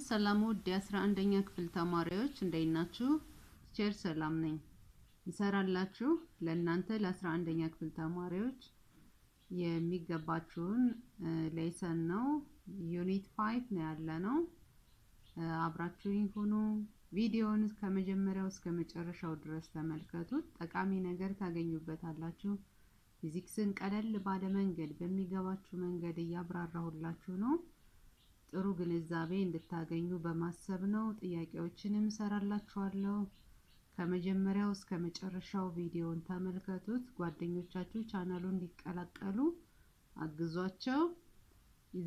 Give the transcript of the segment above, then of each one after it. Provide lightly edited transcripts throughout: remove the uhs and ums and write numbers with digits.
ሰላም ውድ የ11ኛ ክፍል ተማሪዎች እንዴት ናችሁ? ቸር ሰላም ነኝ። እንሰራላችሁ ለእናንተ ለ11ኛ ክፍል ተማሪዎች የሚገባችሁን ሌሰን ነው። ዩኒት 5 ነው ያለነው። አብራችሁኝ ሁኑ። ቪዲዮውን ከመጀመሪያው እስከ መጨረሻው ድረስ ተመልከቱት። ጠቃሚ ነገር ታገኙበታላችሁ። ፊዚክስን ቀለል ባለ መንገድ በሚገባችሁ መንገድ እያብራራሁላችሁ ነው። ጥሩ ግንዛቤ እንድታገኙ በማሰብ ነው። ጥያቄዎችንም እሰራላችኋለሁ። ከመጀመሪያው እስከ መጨረሻው ቪዲዮውን ተመልከቱት። ጓደኞቻችሁ ቻናሉን እንዲቀላቀሉ አግዟቸው።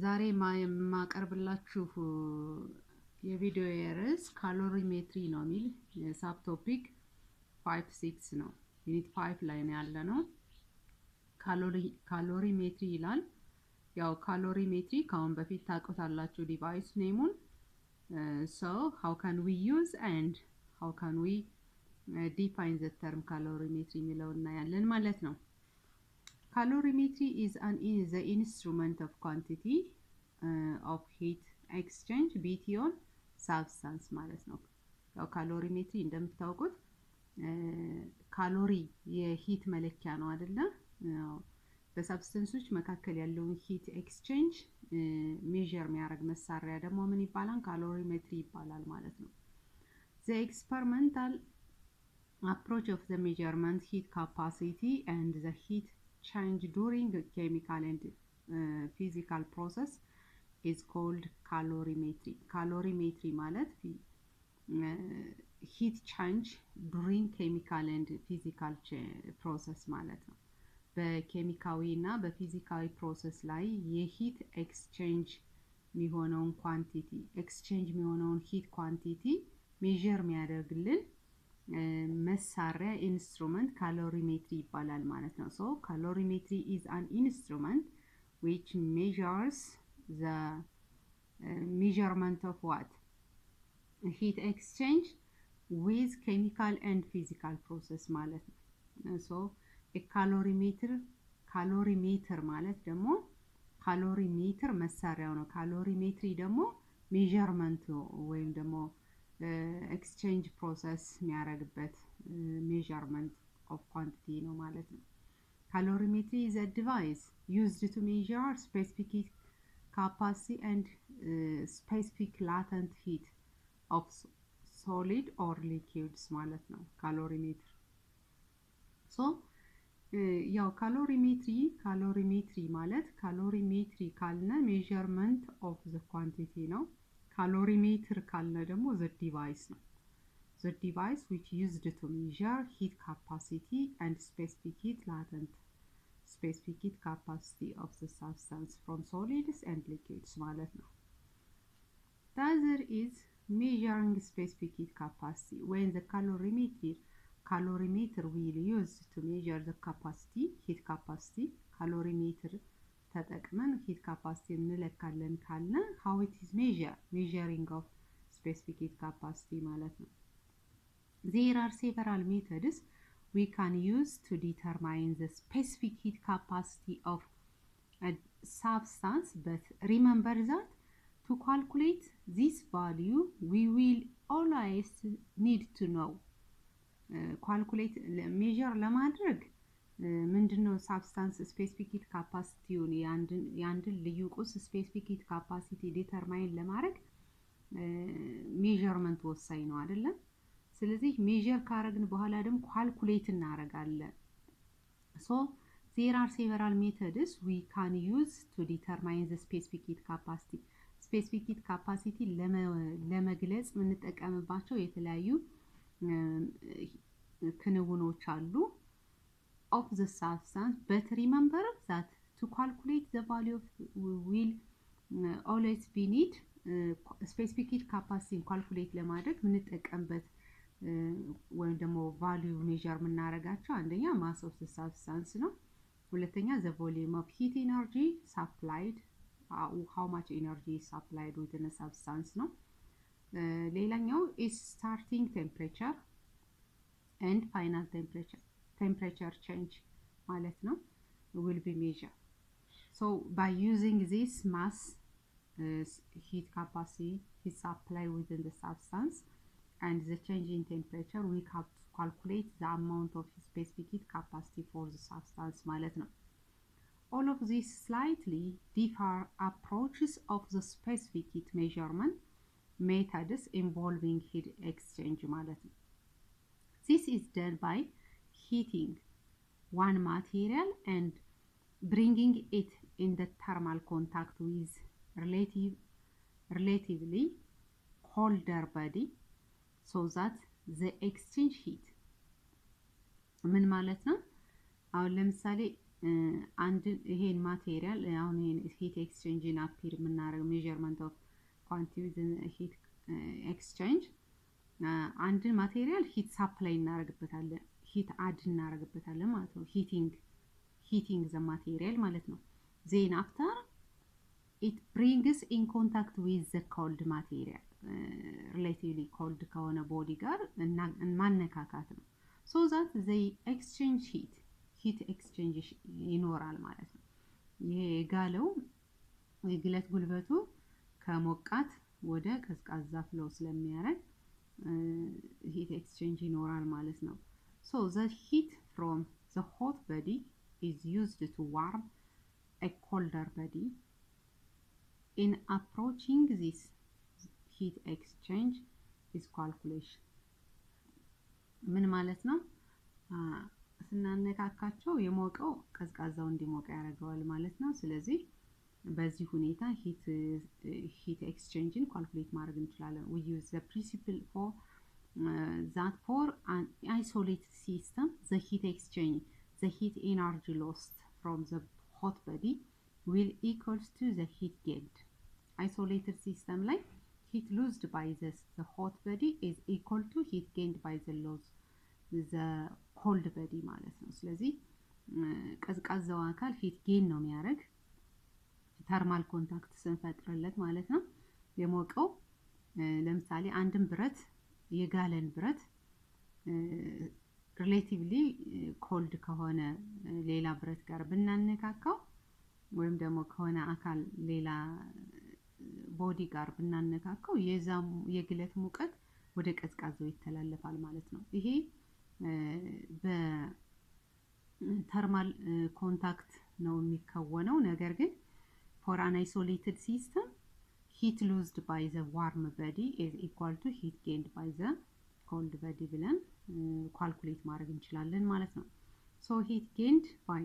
ዛሬ የማቀርብላችሁ የቪዲዮ ርዕስ ካሎሪሜትሪ ነው የሚል ሳብ ቶፒክ 5-6 ነው። ዩኒት 5 ላይ ነው ያለነው። ካሎሪሜትሪ ይላል። ያው ካሎሪሜትሪ ካሁን በፊት ታውቁታላችሁ ዲቫይስ ኔሙን። so how can we use and how can we define the term calorimetry የሚለው እናያለን ማለት ነው። Calorimetry is the instrument of quantity of heat exchange between substance ማለት ነው። ያው ካሎሪሜትሪ እንደምታውቁት ካሎሪ የሂት መለኪያ ነው አይደለ? በሰብስታንሶች መካከል ያለውን ሂት ኤክስቼንጅ ሜዠር የሚያደርግ መሳሪያ ደግሞ ምን ይባላል? ካሎሪሜትሪ ይባላል ማለት ነው። The experimental approach of the measurement heat capacity and the heat change during a chemical and physical process is called calorimetry. Calorimetry ማለት heat change during chemical and physical process ማለት ነው። በኬሚካዊ እና በፊዚካዊ ፕሮሰስ ላይ የሂት ኤክስቼንጅ የሚሆነውን ኳንቲቲ ሂት ኳንቲቲ ሜዠር የሚያደርግልን መሳሪያ ኢንስትሩመንት ካሎሪሜትሪ ይባላል ማለት ነው። so calorimetry is an instrument which measures the measurement of what? Heat exchange with chemical and physical process ማለት ነው። so ካሎሪሜትር ማለት ደግሞ ካሎሪሜትር መሳሪያው ነው። ካሎሪሜትሪ ደግሞ ሜዠርመንት ወይም ደግሞ ኤክስቼንጅ ፕሮሰስ የሚያደርግበት ሜዠርመንት ኦፍ ኳንቲቲ ነው ማለት ነው። Calorimetry is a device used to measure specific capacity and specific latent heat of solid or liquids ማለት ነው ካሎሪሜትር። so ያው ካሎሪሜትሪ ማለት ካሎሪሜትሪ ካልነ ሜዠርመንት ኦፍ ዘ ኳንቲቲ ነው። ካሎሪሜትር ካልነ ደግሞ ዘ ዲቫይስ ነው። the device which used to measure heat capacity and specific heat capacity of the substance from solids and liquids ማለት ነው። the other is measuring specific heat capacity when the calorimeter will use to measure the heat capacity calorimeter ተጠቅመን heat capacity እንለካለን ካልን how it is measuring of specific heat capacity ማለት ነው። there are several methods we can use to determine the specific heat capacity of a substance, but remember that to calculate this value we will always need to know ካልኩሌት ሜዠር ለማድረግ ምንድነው ሳብስታንስ ስፔሲፊክ ሂት ካፓሲቲውን የአንድን ልዩ ቁስ ስፔሲፊክ ሂት ካፓሲቲ ዲተርማይን ለማድረግ ሜዠርመንት ወሳኝ ነው አይደለ? ስለዚህ ሜዠር ካረግን በኋላ ደግሞ ካልኩሌት እናረጋለን። so there are several methods we can use to determine the specific heat capacity. specific heat capacity ለመግለጽ የምንጠቀምባቸው የተለያዩ ክንውኖች አሉ of the substance, but remember that to calculate the value will always be need specific heat capacity calculate ለማድረግ የምንጠቀምበት ወይም ደግሞ value measure የምናረጋቸው አንደኛ mass of the substance ነው። ሁለተኛ the volume of heat energy supplied, how much energy is supplied within a substance ነው። ሌላኛው is starting temperature and final temperature change ማለት ነው will be measured. so by using this mass heat capacity is supplied within the substance, and the change in temperature we calculate the amount of specific heat capacity for the substance ማለት ነው። All of these slightly differ approaches of the specific heat measurement methods involving heat exchange ማለት ነው። This is done by heating one material and bringing it in the thermal contact with relatively colder body so that the exchange heat ምን ማለት ነው? አሁን ለምሳሌ አንድ ይሄን ማቴሪያል አሁን ይሄን ሂት ኤክስቼንጅን አፒር የምናደርገው ሜዠርመንት ኦፍ ኳንቲቲ ሂት ኤክስቼንጅ አንድን ማቴሪያል ሂት ሳፕላይ እናደርግበታለን ሂት አድ እናደርግበታለን ማለት ነው። heating the material ማለት ነው። then after it brings in contact with the cold material relatively cold ከሆነ ቦዲ ጋር ማነካካት ነው። so that they exchange heat exchange ይኖራል ማለት ነው። ይሄ የጋለው የግለት ጉልበቱ ከሞቃት ወደ ቀዝቃዛ ፍሎ ስለሚያደርግ heat exchange ይኖራል ማለት ነው። so the heat from the hot body is used to warm a colder body. In approaching this heat exchange is calculation ምን ማለት ነው? ስናነካካቸው የሞቀው ቀዝቃዛው እንዲሞቅ ያደርገዋል ማለት ነው። ስለዚህ በዚህ ሁኔታ heat exchangeን calculate ማድረግ እንችላለን። we use the principle for that for an isolated system the heat exchange the heat energy lost from the hot body will equals to the heat gained. Isolated system like heat lost by the hot body is equal to heat gained by the cold body ማለት ነው። ስለዚህ ቀዝቃዛው አካል ሂት ጌን ነው የሚያደርግ ተርማል ኮንታክት ስንፈጥርለት ማለት ነው። የሞቀው ለምሳሌ አንድን ብረት የጋለን ብረት ሪሌቲቭሊ ኮልድ ከሆነ ሌላ ብረት ጋር ብናነካካው ወይም ደግሞ ከሆነ አካል ሌላ ቦዲ ጋር ብናነካካው የዛም የግለት ሙቀት ወደ ቀዝቃዛው ይተላለፋል ማለት ነው። ይሄ በተርማል ኮንታክት ነው የሚከወነው። ነገር ግን for an isolated system heat lost by the warm body is equal to heat gained by the cold body ብለን ካልኩሌት ማድረግ እንችላለን ማለት ነው። so heat gained by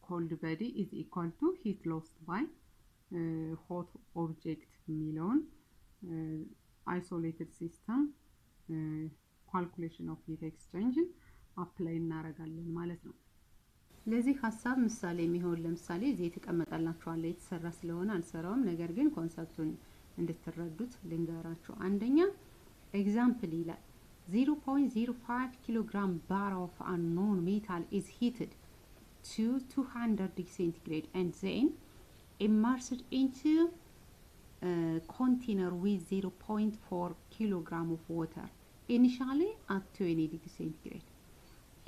cold body is equal to heat lost by hot object የሚለውን isolated system calculation of heat exchange አፕላይ እናደርጋለን ማለት ነው። ለዚህ ሐሳብ ምሳሌ የሚሆን ለምሳሌ እዚህ የተቀመጠላችሁ አለ የተሰራ ስለሆነ አልሰራውም፣ ነገር ግን ኮንሰፕቱን እንድትረዱት ልንገራችሁ። አንደኛ ኤግዛምፕል ይላል 0.05 kilogram bar of unknown metal is heated to 200 degrees centigrade and then immersed into a container with 0.4 kilogram of water initially at 20 degrees centigrade.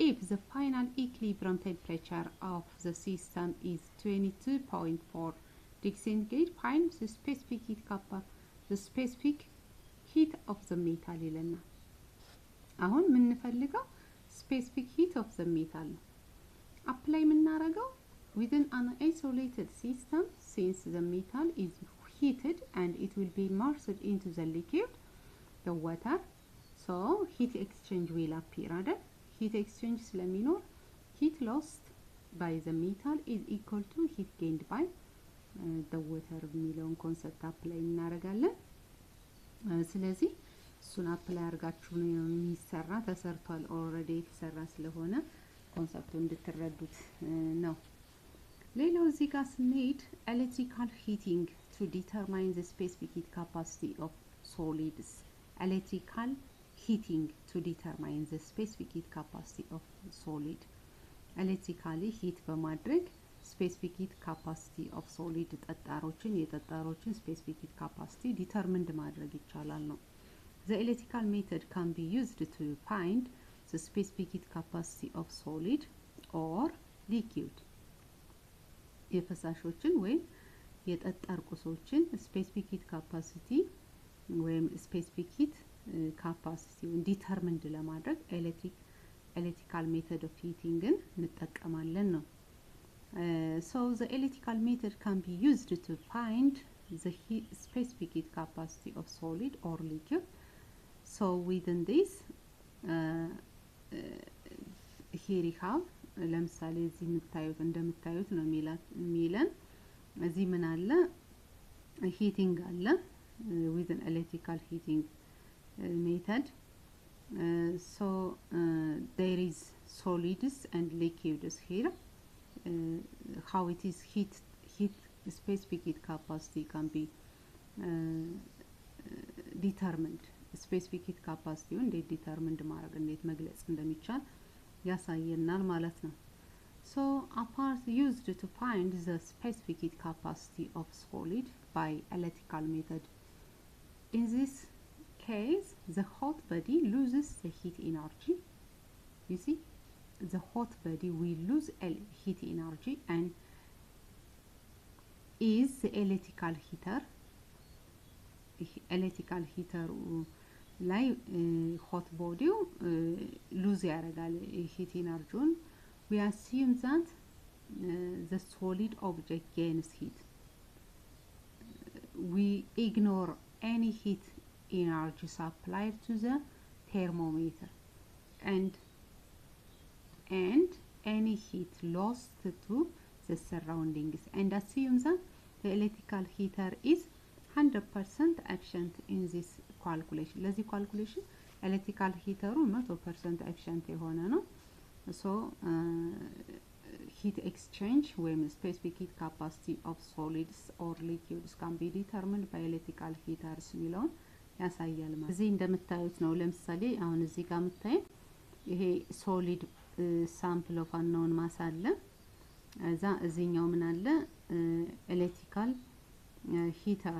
If the final equilibrium temperature of the system is 22.4 degrees centigrade, find the specific heat of the metal ይለናል። አሁን የምንፈልገው specific heat of the metal ነው። apply የምናደርገው within an isolated system since the metal is heated and it will be immersed into the liquid, the water, so heat exchange will appear አይደል? heat exchange ስለሚኖር heat lost by the metal is equal to heat gained by the water የሚለውን ኮንሰፕት አፕላይ እናደርጋለን። ስለዚህ እሱን አፕላይ አድርጋችሁ ነው የሚሰራ ተሰርቷል ኦልሬዲ የተሰራ ስለሆነ ኮንሰፕቱን እንድትረዱት ነው። ሌላው እዚህ ጋር ስንሄድ electrical heating to determine the specific heat capacity of solids. Electrical heating to determine the specific heat capacity of solid. Electrically heat በማድረግ specific heat capacity of solid የጠጣሮችን specific heat capacity determined ማድረግ ይቻላል ነው። The electrical method can be used to find the specific heat capacity of solid or liquid. የፈሳሾችን ወይም የጠጠር ቁሶችን ስፔሲፊክ ሂት ካፓሲቲ ወይም ስፔሲፊክ ሂት ካፓሲቲውን ዲተርሚንድ ለማድረግ ኤሌክትሪካል ሜተድ ኦፍ ሂቲንግን እንጠቀማለን ነው። So the electrical method can be used to find the specific heat capacity of solid or liquid. So within this here we have ለምሳሌ እዚህ የምታዩት እንደምታዩት ነው ሚለን እዚህ ምን አለ ሂቲንግ አለ with an electrical heating method. So there is solids and liquids here. How it is heat specific heat capacity can be determined. Specific heat capacity እንዴት determined ማድረግ እንዴት መግለጽ እንደሚቻል ያሳየናል ማለት ነው። So a part used to find the specific heat capacity of solid by electrical method. In this case, the hot body loses the heat energy. You see, the hot body will lose heat energy and is the electrical heater. Electrical heater like hot body lose heat energy. We assume that the solid object gains heat. We ignore any heat energy supplied to the thermometer and any heat lost to the surroundings and assume that the electrical heater is 100% efficient in this calculation. ለዚህ calculation electrical heater 100% efficient የሆነ ነው። So heat exchange ወይም specific heat capacity of solids or liquids can be determined by electrical heaters ሚለውን ያሳያል ማለት እዚህ እንደምታዩት ነው። ለምሳሌ አሁን እዚህ ጋር የምታዩት ይሄ solid sample of unknown mass አለ እዛ እዚህኛው ምን አለ electrical heater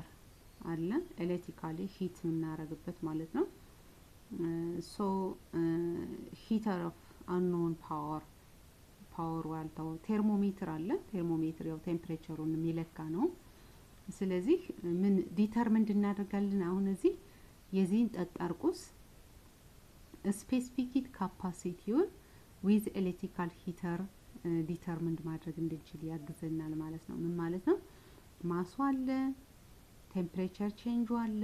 አለ electrically heat የምናደርግበት ማለት ነው። So heater of unknown power ዋልታው ቴርሞሜትር አለ ቴርሞሜትር ያው ቴምፕሬቸሩን የሚለካ ነው። ስለዚህ ምን ዲተርሚንድ እናደርጋለን አሁን እዚህ የዚህን ጠጣር ቁስ ስፔሲፊክ ሂት ካፓሲቲውን with electrical heater ዲተርሚንድ ማድረግ እንድንችል ያግዘናል ማለት ነው። ምን ማለት ነው ማሱ አለ ቴምፕሬቸር ቼንጅ አለ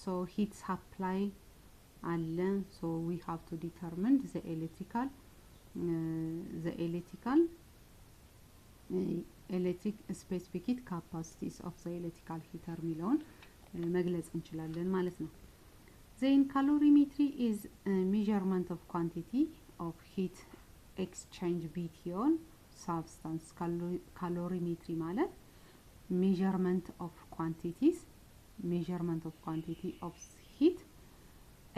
so heat supply አለ so we have to determine the electric specific heat capacities of the electrical heater ሚለውን መግለጽ እንችላለን ማለት ነው። Then calorimetry is a measurement of quantity of heat exchange between substance. Calorimetry ማለት measurement of quantity of heat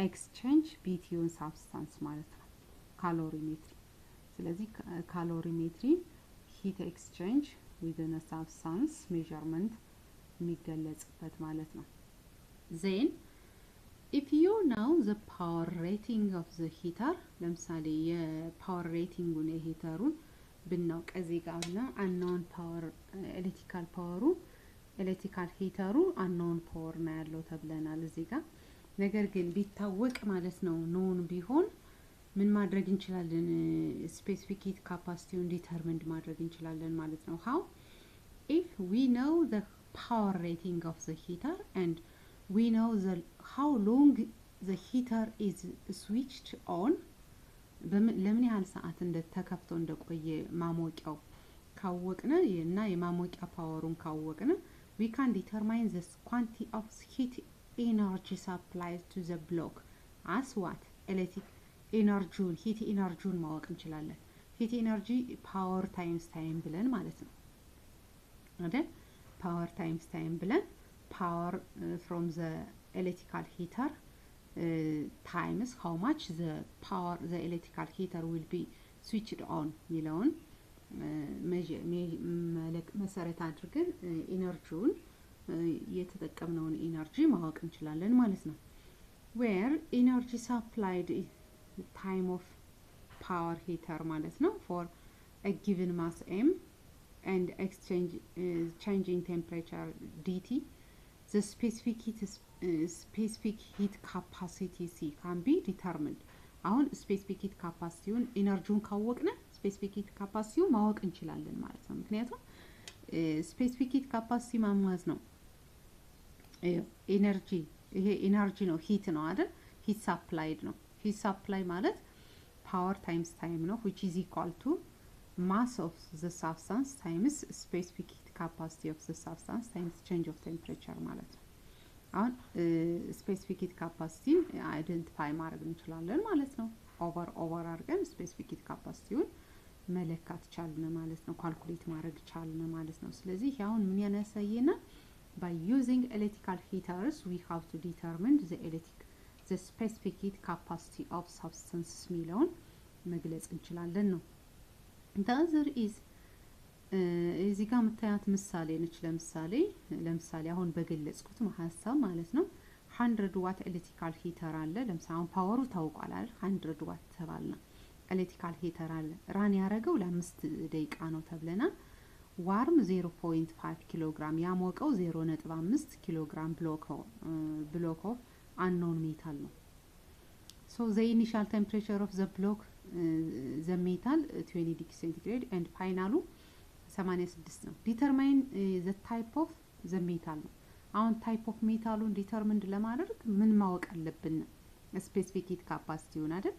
exchange between substance ማለት ነው calorimetry። ስለዚህ calorimetry heat exchange within a substance measurement የሚገለጽበት ማለት ነው። Then if you know the power rating of the heater ለምሳሌ የፓወር ሬቲንጉን የሂተሩን ብናውቅ እዚህ ጋር ነው unknown power ኤሌክትሪካል ሂተሩ unknown power ነው ያለው ተብለናል እዚህ ጋር ነገር ግን ቢታወቅ ማለት ነው ኖን ቢሆን ምን ማድረግ እንችላለን ስፔሲፊክ ሂት ካፓሲቲውን ዲተርሚንድ ማድረግ እንችላለን ማለት ነው how if we know the power rating of the heater and we know how long the heater is switched on ለምን ያህል ሰዓት እንደተከፍቶ እንደቆየ ማሞቂያው ካወቅነ እና የማሞቂያ ፓወሩን ካወቅነ we can determine the quantity of heat energy supplied to the block as what electric energy heat energy ማወቅ እንችላለን heat energy power times time ብለን ማለት ነው አይደል power times time ብለን power from the electrical heater times how much the electrical heater will be switched on ሚለውን መሰረት አድርገን ኢነርጂውን የተጠቀምነውን ኢነርጂ ማወቅ እንችላለን ማለት ነው where energy supplied time of power heater ማለት ነው for a given mass m and exchange changing temperature dt, the specific heat capacity C can be determined. አሁን specific heat capacity ኢነርጂውን ካወቅነ specific heat capacity ማወቅ እንችላለን ማለት ነው። ምክንያቱም specific heat capacity ማማዝ ነው ኤነርጂ ይሄ ኤነርጂ ነው ሂት ነው አይደል ሂት ሰፕላይድ ነው ሂት ሰፕላይ ማለት power times time ነው which is equal to mass of the substance times specific heat capacity of the substance times change of temperature ማለት ነው። አሁን specific heat capacity identify ማድረግ እንችላለን ማለት ነው። ኦቨር አድርገን specific heat capacity መለካት ቻልን ማለት ነው። ካልኩሌት ማድረግ ቻልን ማለት ነው። ስለዚህ አሁን ምን ያነሳየና by using electrical heaters we have to determine the specific heat capacity of substances ሚለውን መግለጽ እንችላለን ነው። the other is እዚህ ጋር መታየት ምሳሌ ነች። ለምሳሌ አሁን በገለጽኩት ሐሳብ ማለት ነው 100 ዋት ኤሌክትሪካል ሂተር አለ። ለምሳሌ አሁን ፓወሩ ታውቋል አይደል 100 ዋት ተባልና ኤሌክትሪካል ሂተር አለ ራን ያረጋው ለ5 ደቂቃ ነው ተብለና ዋርም 0.5 ኪሎግራም ያሞቀው 0.5 ኪሎግራም ብሎክ ኦፍ unknown metal ነው። so the initial temperature of the block the metal 20 degree centigrade and final 86 ነው። determine the type of the metal ነው። አሁን type of metalን determined ለማድረግ ምን ማወቅ አለብን? specific heat capacity አይደል?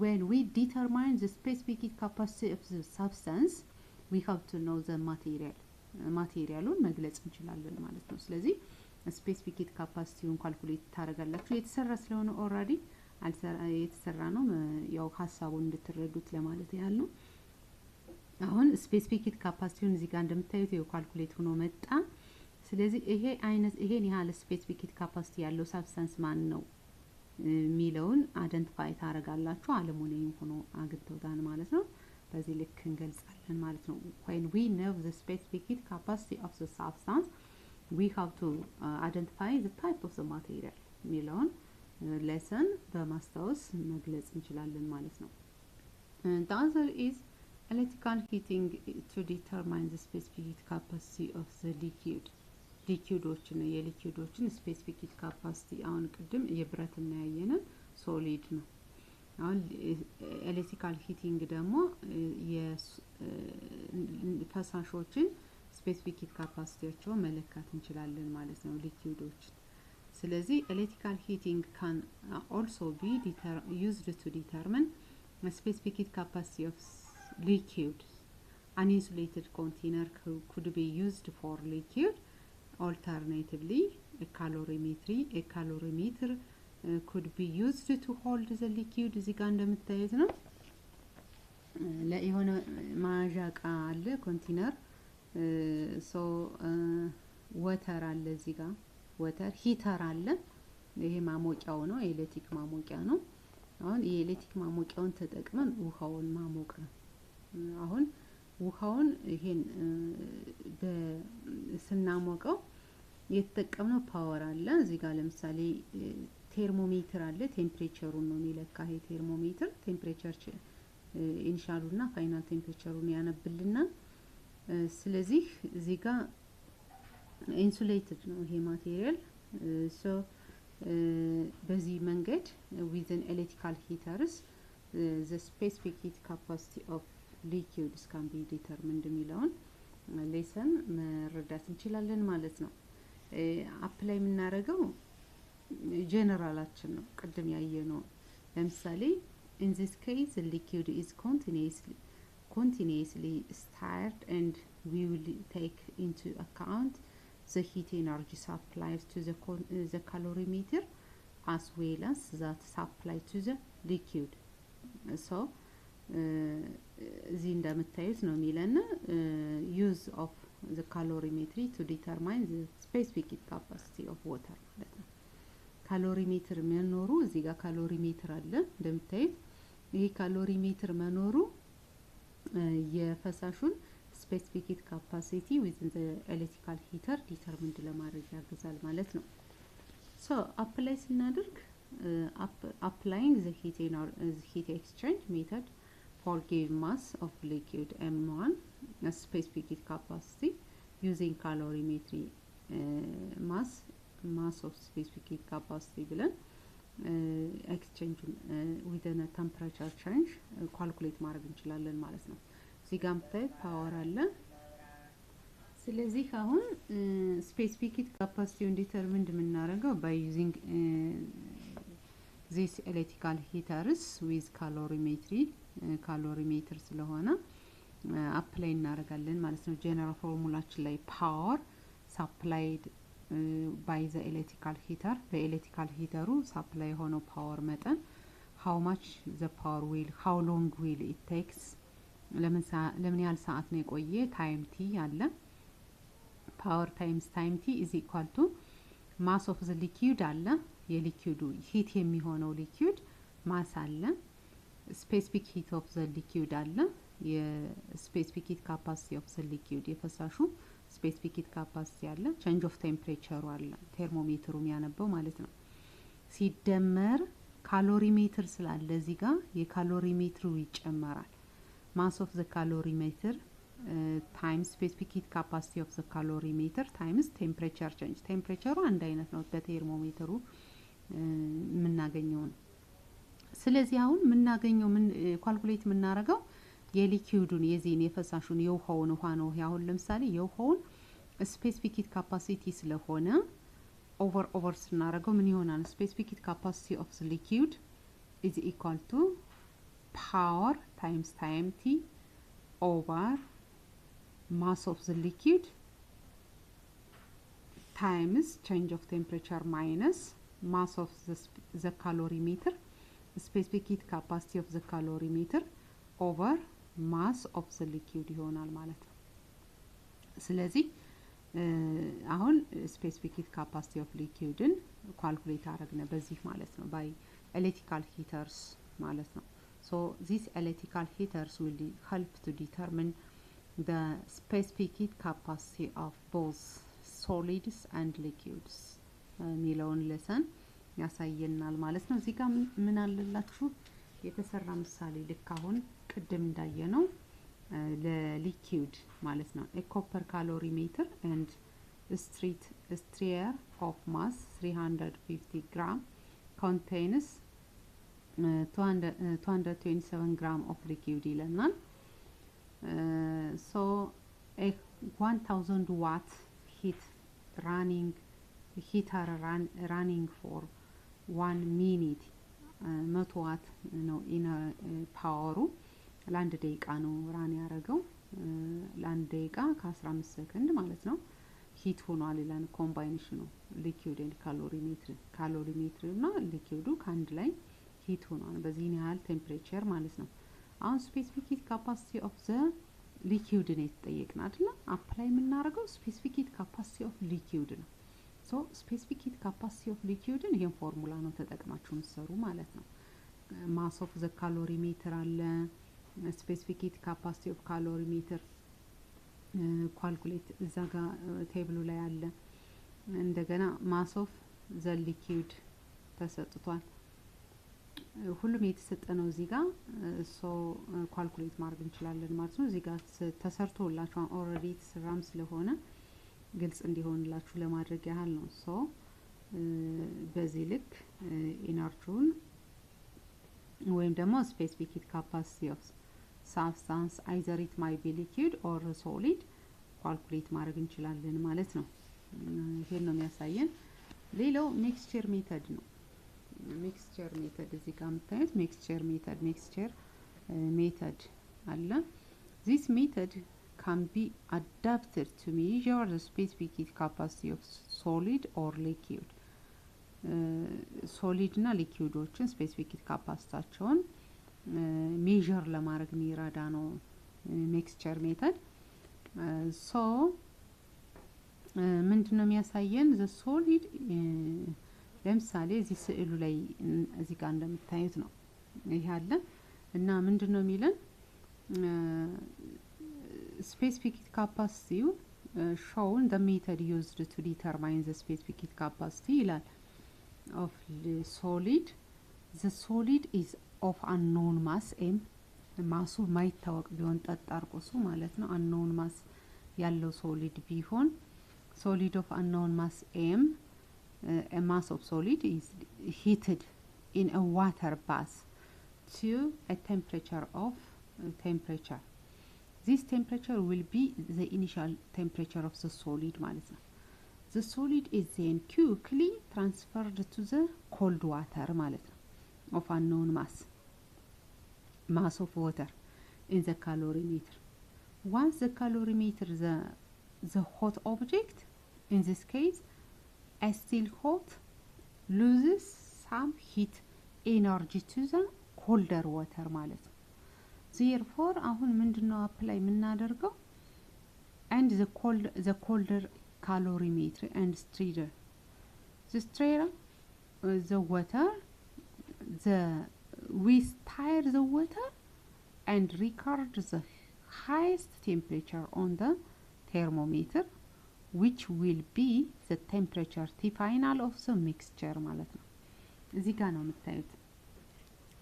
when we determine the specific heat capacity of the substance we have to know the materialውን መግለጽ እንችላለን ማለት ነው። ስለዚህ specific heat capacity ካልኩሌት ታደርጋላችሁ የተሰራ ስለሆነ already የተሰራ ነው ያው ሐሳቡን እንድትረዱት ለማለት ያህል ነው። አሁን specific heat capacity እዚህ ጋር እንደምታዩት ይሄው ካልኩሌት ሆኖ መጣ። ስለዚህ ይሄን ያህል specific heat capacity ያለው substance ማን ነው ሚለውን አይደንቲፋይ ታደርጋላችሁ። አሉሚኒየም ሆኖ አግኝተውታል ማለት ነው። በዚህ ልክ እንገልጻለን ማለት ነው። when we know the specific heat capacity of the substance we have to identify the type of the material ሚለውን lesson በማስታወስ መግለጽ እንችላለን ማለት ነው። the other is electrical heating to determine the specific heat capacity of the የሊኩዊዶችን specific heat capacity አሁን ቅድም የብረት እና ያየነን ሶሊድ ነው። አሁን ኤሌክትሪካል ሂቲንግ ደግሞ የፈሳሾችን specific heat capacity መለካት እንችላለን ማለት ነው ሊኩዊዶች። ስለዚህ electrical heating can also be used to determine the specific heat capacity of liquid. An insulated container could be used for liquid. Alternatively, a calorimeter could be used to hold the liquid. እዚህ ጋር እንደምታዩት ነው ለየሆነ ማዣቃ አለ ኮንቴነር ወተር አለ እዚህ ጋር ወተር ሂተር አለ። ይሄ ማሞቂያው ነው ኤሌክትሪክ ማሞቂያ ነው። አሁን የኤሌክትሪክ ማሞቂያውን ተጠቅመን ውሃውን ማሞቅ ነው። አሁን ውሃውን ይሄን ስናሞቀው የተጠቀምነው ፓወር አለ። እዚህ ጋር ለምሳሌ ቴርሞሜትር አለ ቴምፕሬቸሩን ነው የሚለካ። ይሄ ቴርሞሜትር ቴምፕሬቸር ኢኒሻሉና ፋይናል ቴምፕሬቸሩን ያነብልና ስለዚህ እዚህ ጋር ኢንሱሌትድ ነው ይሄ ማቴሪያል በዚህ መንገድ with an electrical heaters the specific heat capacity of liquids can be determined የሚለውን ሌሰን መረዳት እንችላለን ማለት ነው። አፕላይ የምናደርገው ጀነራላችን ነው ቅድም ያየነው። ለምሳሌ in this case the liquid is continuously stirred and we will take into account the heat energy supplied to the calorimeter as well as that supplied to the liquid. so እዚህ እንደምታዩት ነው የሚለን use of the calorimetry to determine the specific heat capacity of water ማለት ነው። ካሎሪሜትር መኖሩ እዚህ ጋር ካሎሪሜትር አለ እንደምታዩት። ይሄ ካሎሪሜትር መኖሩ የፈሳሹን specific heat capacity within the electrical heater determined ለማድረግ ያግዛል ማለት ነው። so apply ስናደርግ applying the heat exchange method for given mass of liquid M1 specific heat capacity using calorimetry mass of specific heat capacity ብለን exchange within a temperature change calculate ማድረግ እንችላለን ማለት ነው። እዚህ ጋር የምታዩት ፓወር አለ። ስለዚህ አሁን specific heat capacity determined የምናደርገው by using this electrical heaters with calorimeter ስለሆነ apply እናደርጋለን ማለት ነው። ጀነራል ፎርሙላችን ላይ power supplied by the electrical heater በኤሌክትሪካል ሂተሩ supply የሆነው power መጠን how much the power will how long will it takes ለምን ያህል ሰዓት ነው የቆየ time t አለ power times time t is equal to mass of the liquid አለ የሊኩዊዱ ሂት የሚሆነው ሊኩዊድ ማስ አለ specific heat of the liquid አለ የስፔሲፊክ ሂት ካፓሲቲ ኦፍ ዘ ሊኩዊድ የፈሳሹ ስፔሲፊክ ሂት ካፓሲቲ አለ change of temperature አለ ቴርሞሜትሩ የሚያነበው ማለት ነው ሲደመር ካሎሪሜትር ስላለ እዚህ ጋር የካሎሪሜትሩ ይጨመራል mass of the calorimeter times specific heat capacity of the calorimeter times temperature change ቴምፕሬቸሩ አንድ አይነት ነው በቴርሞሜትሩ የምናገኘው ነው ስለዚህ አሁን የምናገኘው ካልኩሌት የምናደርገው የሊኩዊዱን የዚህን የፈሳሹን የውሃውን ውሃ ነው ያሁን ለምሳሌ የውሃውን ስፔሲፊክ ሂት ካፓሲቲ ስለሆነ ኦቨር ስናደርገው ምን ይሆናል ስፔሲፊክ ሂት ካፓሲቲ ኦፍ ዘ ሊኩዊድ is equal to power times time t over mass of the liquid times change of temperature minus mass of the calorimeter specific heat capacity of the calorimeter over mass of the liquid ይሆናል ማለት ነው ስለዚህ አሁን specific heat capacity of liquidን calculate አደረግነ በዚህ ማለት ነው by electrical heaters ማለት ነው so these electrical heaters will help to determine the specific heat capacity of both solids and liquids ሚለውን lesson ያሳየናል ማለት ነው እዚህ ጋር ምን አለላችሁ የተሰራ ምሳሌ ልክ አሁን ቅድም እንዳየነው ለሊኩዊድ ማለት ነው a copper calorimeter and strier of mass 350 gram contains 227 gram of liquid ይለናል so a 1000 watt heater running for 1 minute 100 ዋት ነው ኢነር ፓወሩ ለአንድ ደቂቃ ነው ራን ያደረገው ለአንድ ደቂቃ ከ15 ሰከንድ ማለት ነው ሂት ሆኗል ይላል ኮምባይኔሽኑ ሊኩዊድ ኤንድ ካሎሪሜትር እና ሊኩዊዱ ካንድ ላይ ሂት ሆኗል በዚህ ያህል ቴምፕሬቸር ማለት ነው አሁን ስፔሲፊክ ሂት ካፓሲቲ ኦፍ ዘ ሊኩዊድ ነው የተጠየቅን አይደል አፕላይ የምናደርገው ስፔሲፊክ ሂት ካፓሲቲ ኦፍ ሊኩዊድ ነው so specific heat capacity of liquid ይሄን ፎርሙላ ነው ተጠቅማችሁ እንሰሩ ማለት ነው mass of the calorimeter አለ specific heat capacity of calorimeter calculate እዛ ጋር ቴብሉ ላይ አለ እንደገና mass of the liquid ተሰጥቷል ሁሉም የተሰጠነው እዚህ ጋር so calculate ማድረግ እንችላለን ማለት ነው እዚህ ጋር ተሰርቶላችሁ already ተሰራም ስለሆነ ግልጽ እንዲሆንላችሁ ለማድረግ ያህል ነው ሶ በዚህ ልክ ኢነርጂውን ወይም ደግሞ ስፔሲፊክ ሂት ካፓሲቲ ኦፍ ሳብስታንስ either it might be liquid or solid ካልኩሌት ማድረግ እንችላለን ማለት ነው ይሄን ነው የሚያሳየን ሌላው ሚክስቸር ሜተድ ነው ሚክስቸር ሜተድ እዚህ ጋር የምታዩት ሚክስቸር ሜተድ አለ this method can be adapted to measure the specific heat capacity of solid or liquid solid እና liquidዎችን specific heat capacityቸውን measure ለማድረግ የሚረዳ ነው mixture method so ምንድነው የሚያሳየን the solid ለምሳሌ እዚህ ስዕሉ ላይ እዚህ ጋር እንደምታዩት ነው ይሄ አለ እና ምንድነው የሚለን specific heat capacity shown the method used to determine the specific heat capacity of the solid is of unknown mass m ማሱ ማይታወቅ ቢሆን ጠጣር ቁሱ ማለት ነው unknown mass ያለው ሶሊድ ቢሆን solid of unknown mass m a mass of solid is heated in a water bath to a temperature of temperature. This temperature will be the initial temperature of the solid ማለት ነው. The solid is then quickly transferred to the cold water ማለት ነው of unknown mass of water in the calorimeter. Once the calorimeter the hot object, in this case a still hot, loses some heat energy to the colder water ማለት ነው. Therefore አሁን ምንድነው apply የምናደርገው and the colder calorimeter and stirrer. The stirrer the water we stir the water and record the highest temperature on the thermometer, which will be the temperature T final of the mixture ማለት ነው። እዚህ ጋር ነው የምታዩት።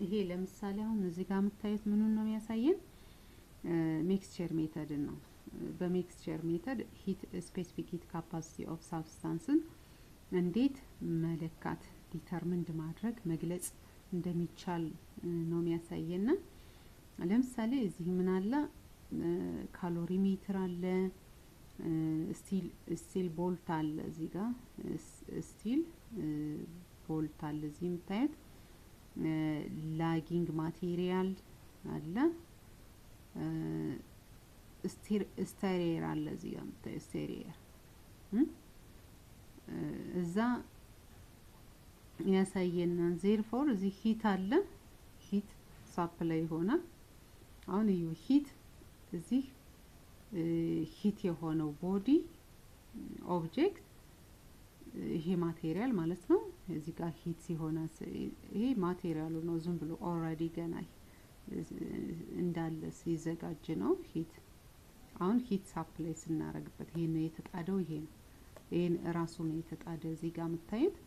ይሄ ለምሳሌ አሁን እዚህ ጋር የምታዩት ምኑን ነው የሚያሳየን? ሚክስቸር ሜተድ ነው። በሚክስቸር ሜተድ ሂት ስፔሲፊክ ሂት ካፓሲቲ ኦፍ ሳብስታንስን እንዴት መለካት ዲተርሚንድ ማድረግ መግለጽ እንደሚቻል ነው የሚያሳየና ለምሳሌ እዚህ ምን አለ? ካሎሪሜትር አለ፣ ስቲል ቦልት አለ። እዚህ ጋር ስቲል ቦልት አለ። እዚህ የምታዩት ላጊንግ ማቴሪያል አለ፣ ስቴሪየር አለ። እዚህ ጋር የምታዩት ስቴሪየር እዛ ያሳየናል። ዜርፎር እዚህ ሂት አለ፣ ሂት ሳፕላይ ይሆናል። አሁን እዩ ሂት እዚህ ሂት የሆነው ቦዲ ኦብጀክት ይሄ ማቴሪያል ማለት ነው። እዚህ ጋር ሂት ሲሆን ይሄ ማቴሪያሉ ነው። ዝም ብሎ ኦሬዲ ገና እንዳለ ሲዘጋጅ ነው ሂት። አሁን ሂት ሳፕላይ ስናረግበት ይሄ ነው የተጣደው። ይሄ ነው ይሄን ራሱ ነው የተጣደ እዚህ ጋር የምታዩት።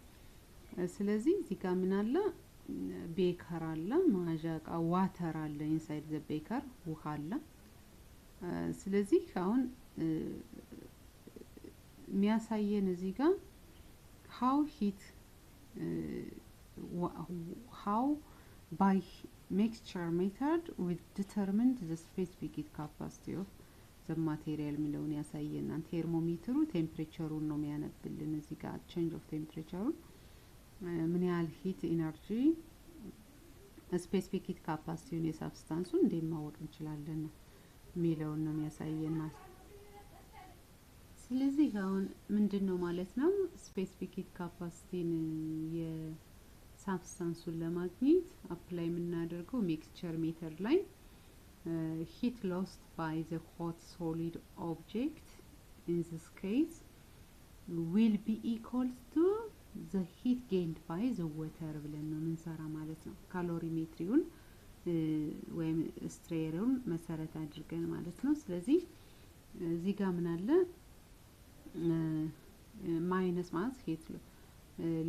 ስለዚህ እዚህ ጋር ምን አለ? ቤከር አለ፣ ማዣቃ ዋተር አለ። ኢንሳይድ ዘ ቤከር ውሃ አለ። ስለዚህ አሁን የሚያሳየን እዚህ ጋር how heat how by mixture method we determined the specific heat capacity of the material የሚለውን ያሳየናል። ቴርሞሜትሩ ቴምፕሬቸሩን ነው የሚያነብልን እዚህ ጋር ቼንጅ ኦፍ ቴምፕሬቸሩን ምን ያህል ሂት ኢነርጂ ስፔሲፊክ ሂት ካፓሲቲውን የሳብስታንሱን እንዴት ማወቅ እንችላለን ነው የሚለውን ነው የሚያሳየናል። ስለዚህ አሁን ምንድነው ማለት ነው ስፔሲፊክ ሂት ካፓሲቲን የሳብስታንሱን ለማግኘት አፕላይ የምናደርገው ሚክስቸር ሜተድ ላይ heat lost by the hot solid object in this case will be equal to the heat gained by the water ብለን ነው የምንሰራ ማለት ነው። ካሎሪሜትሪውን ወይም ስትሬየሩን መሰረት አድርገን ማለት ነው። ስለዚህ እዚህ ጋር ምን አለ? ማይነስ ማለት heat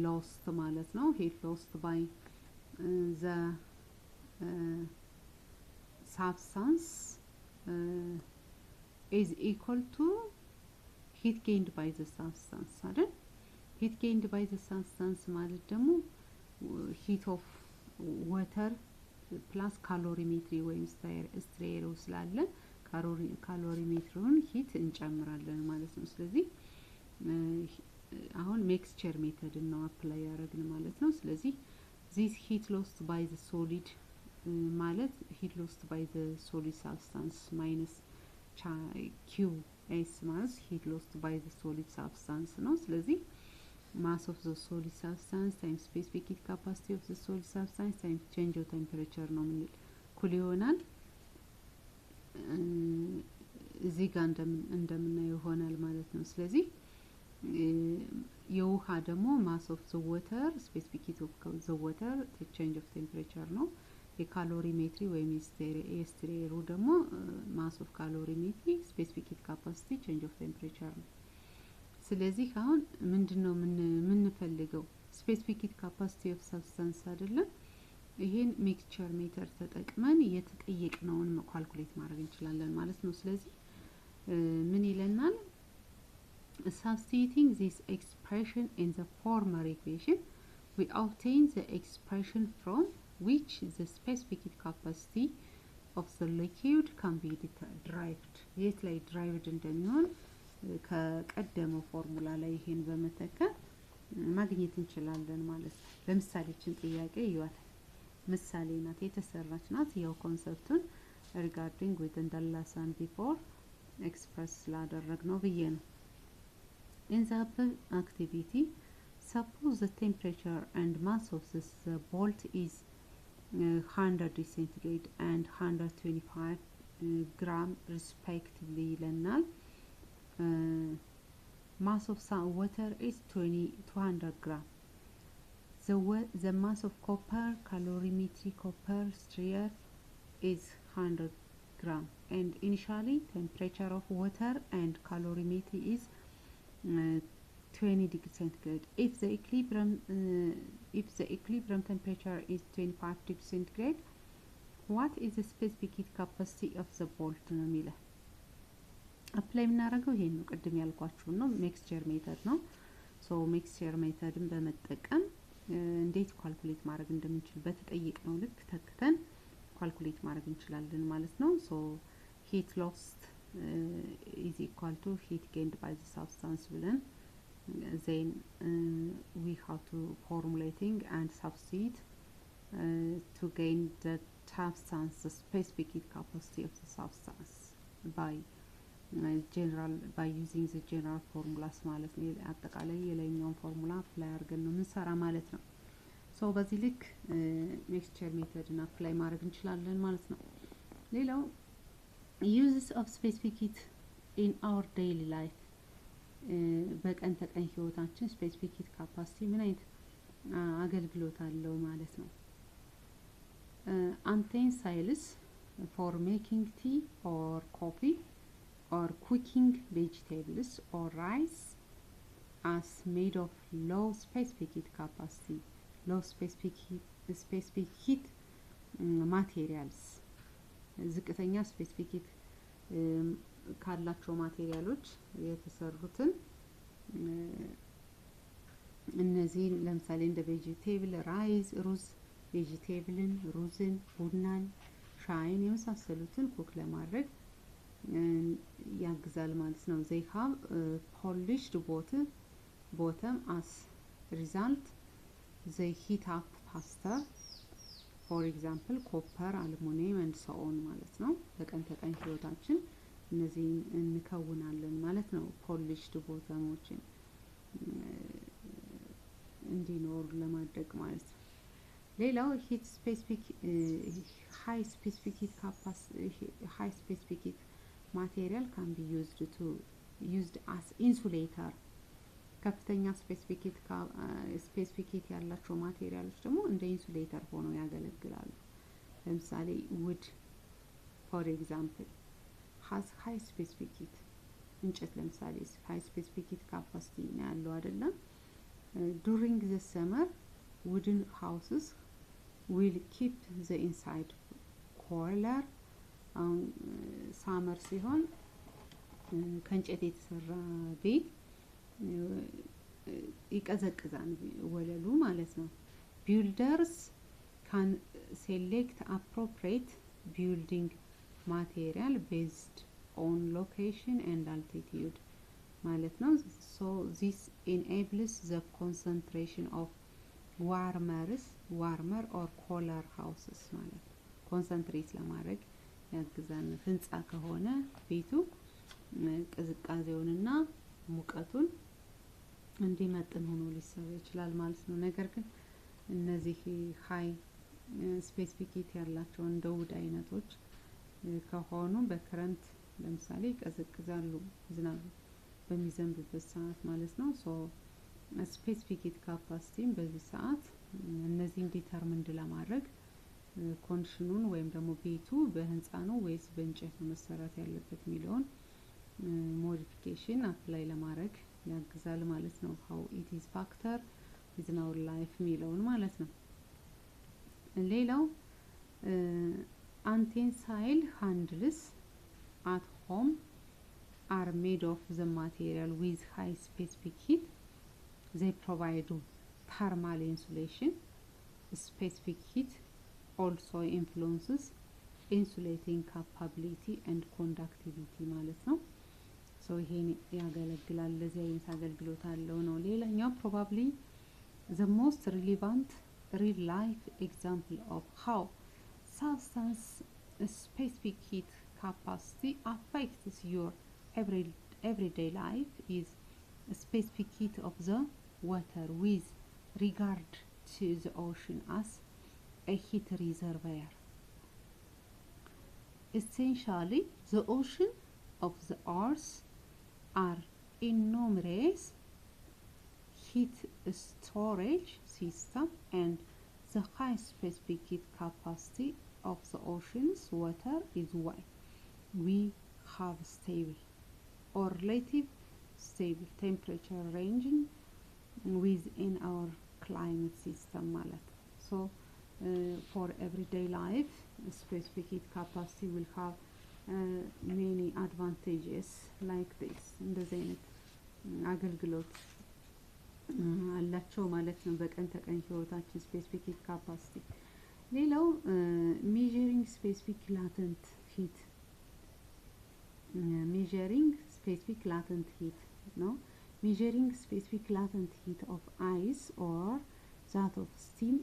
lost ማለት ነው። heat lost by the substance is equal to heat gained by the substance አይደል? heat gained by the substance ማለት ደግሞ heat of water plus calorimetry ወይም ስትሬየሩ ስላለ ካሎሪሜትሩን ሂት እንጨምራለን ማለት ነው። ስለዚህ አሁን ሚክስቸር ሜተድ ነው አፕላይ ያደረግን ማለት ነው። ስለዚህ this heat lost by the solid ማለት heat lost by the solid substance minus QS ማለት heat lost by the solid substance ነው። ስለዚህ mass of the solid substance times specific heat capacity of the solid substance times change of temperature ነው ምን ኩል ይሆናል። እዚህ ጋር እንደምናየው ይሆናል ማለት ነው። ስለዚህ የውሃ ደግሞ mass of the water specific heat of the water change of temperature ነው። የካሎሪሜትሪ ወይም የስትሬየሩ ደግሞ mass of calorimetry specific heat capacity change of temperature ነው። ስለዚህ አሁን ምንድነው የምንፈልገው? specific heat capacity of substance አይደለም። ይሄን ሚክስቸር ሜተድ ተጠቅመን የተጠየቅነውን ካልኩሌት ማድረግ እንችላለን ማለት ነው። ስለዚህ ምን ይለናል? Substituting this expression in the former equation, we obtain the expression from which the specific heat capacity of the liquid can be derived. የት ላይ derived እንደሚሆን ከቀደመው ፎርሙላ ላይ ይሄን በመተካት ማግኘት እንችላለን ማለት ነው። ለምሳሌ እችን ጥያቄ ይዋል ምሳሌ ናት፣ የተሰራች ናት። ያው ኮንሰፕቱን regarding with the last one before express ስላደረግነው ብዬ ነው። In the above activity, suppose the temperature and mass of the bolt is 100 centigrade and 125 gram respectively ይለናል። Mass of some water is 200 gram. The mass of copper calorimetric copper sphere is 100 gram, and initially temperature of water and calorimetry is 20 degrees centigrade. If the equilibrium temperature is 25 degrees centigrade, what is the specific heat capacity of the bolt ነው የሚለው። አፕላይ የምናደርገው ይሄን ነው፣ ቅድም ያልኳችሁ ነው። ሚክስቸር ሜተድ ነው። ሶ ሚክስቸር ሜተድን በመጠቀም እንዴት ካልኩሌት ማድረግ እንደምንችል በተጠየቅነው ልክ ተክተን ካልኩሌት ማድረግ እንችላለን ማለት ነው። ሶ heat lost is equal to heat gained by the substance ብለን then we have to formulating and substitute to gain the substance, the specific heat capacity of the substance by using the general formulas ማለት ነው። አጠቃላይ የላይኛውን ፎርሙላ አፕላይ አድርገን ነው የምንሰራ ማለት ነው። ሶ በዚህ ልክ ሚክስቸር ሜተድን አፕላይ ማድረግ እንችላለን ማለት ነው። ሌላው uses of specific heat in our daily life በቀን ተቀን ህይወታችን ስፔሲፊክ ሂት ካፓሲቲ ምን አይነት አገልግሎት አለው ማለት ነው። utensils for making tea or coffee or cooking vegetables or rice as made of low specific heat capacity, low specific heat materials ዝቅተኛ ስፔሲፊክ ሂት ካላቸው ማቴሪያሎች የተሰሩትን እነዚህ ለምሳሌ እንደ ቬጂቴብል ራይዝ፣ ሩዝ፣ ቬጂቴብልን፣ ሩዝን፣ ቡናን፣ ሻይን የመሳሰሉትን ኩክ ለማድረግ ያግዛል ማለት ነው። they have polished bottom as result they heat up faster, for example copper, aluminum and so on ማለት ነው። በቀን ተቀን ህይወታችን እነዚህ እንከውናለን ማለት ነው። polished bottomዎችን እንዲኖር ለማድረግ ማለት ነው። ሌላው heat specific high specific heat capacity high specific heat material can be used as insulator. ከፍተኛ ስፔሲፊክ ሂት ያላቸው ማቴሪያሎች ደግሞ እንደ ኢንሱሌተር ሆነው ያገለግላሉ። ለምሳሌ wood for example has high specific heat። እንጨት ለምሳሌ high specific heat capacity ነው ያለው አይደለም። during the summer wooden houses will keep the inside cooler. ሳመር ሲሆን ከእንጨት የተሰራ ቤት ይቀዘቅዛል ወለሉ ማለት ነው። builders can select appropriate building material based on location and altitude ማለት ነው። so this enables the concentration of warmer or cooler houses ማለት ነው። ኮንሰንትሬት ለማድረግ ያግዛል። ህንጻ ከሆነ ቤቱ ቅዝቃዜውንና ሙቀቱን እንዲመጥን ሆኖ ሊሰራ ይችላል ማለት ነው። ነገር ግን እነዚህ ሃይ ስፔሲፊክ ሂት ያላቸው እንደ ውድ አይነቶች ከሆኑ በክረምት ለምሳሌ ይቀዘቅዛሉ ዝናብ በሚዘንብበት ሰዓት ማለት ነው። ሶ ስፔሲፊክ ሂት ካፓሲቲን በዚህ ሰዓት እነዚህን ዲተርሚንድ ለማድረግ ኮንዲሽኑን ወይም ደግሞ ቤቱ በህንጻ ነው ወይስ በእንጨት ነው መሰራት ያለበት የሚለውን ሞዲፊኬሽን አፕላይ ለማድረግ ያግዛል ማለት ነው። how it is factor within our life የሚለውን ማለት ነው። ሌላው utensil handles at home are made of the material with high specific heat. They provide thermal insulation. Specific heat also influences insulating capability and conductivity ማለት ነው። so ይሄን ያገለግላል ለዚህ አይነት አገልግሎት አለው ነው። ሌላኛው probably the most relevant real life example of how substance specific heat capacity affects your everyday life is specific heat of the water with regard to the ocean as a heat reservoir. Essentially, the ocean of the earth are enormous heat storage system, and the high specific heat capacity of the ocean's water is why we have stable or relative stable temperature ranging within our climate system ማለት so for everyday life specific heat capacity will have many advantages like this እንደዚህ አይነት አገልግሎት አላቸው ማለት ነው በቀን ተቀን ህይወታችን specific heat capacity ሌላው measuring specific latent heat measuring specific latent heat no measuring specific latent heat of ice or that of steam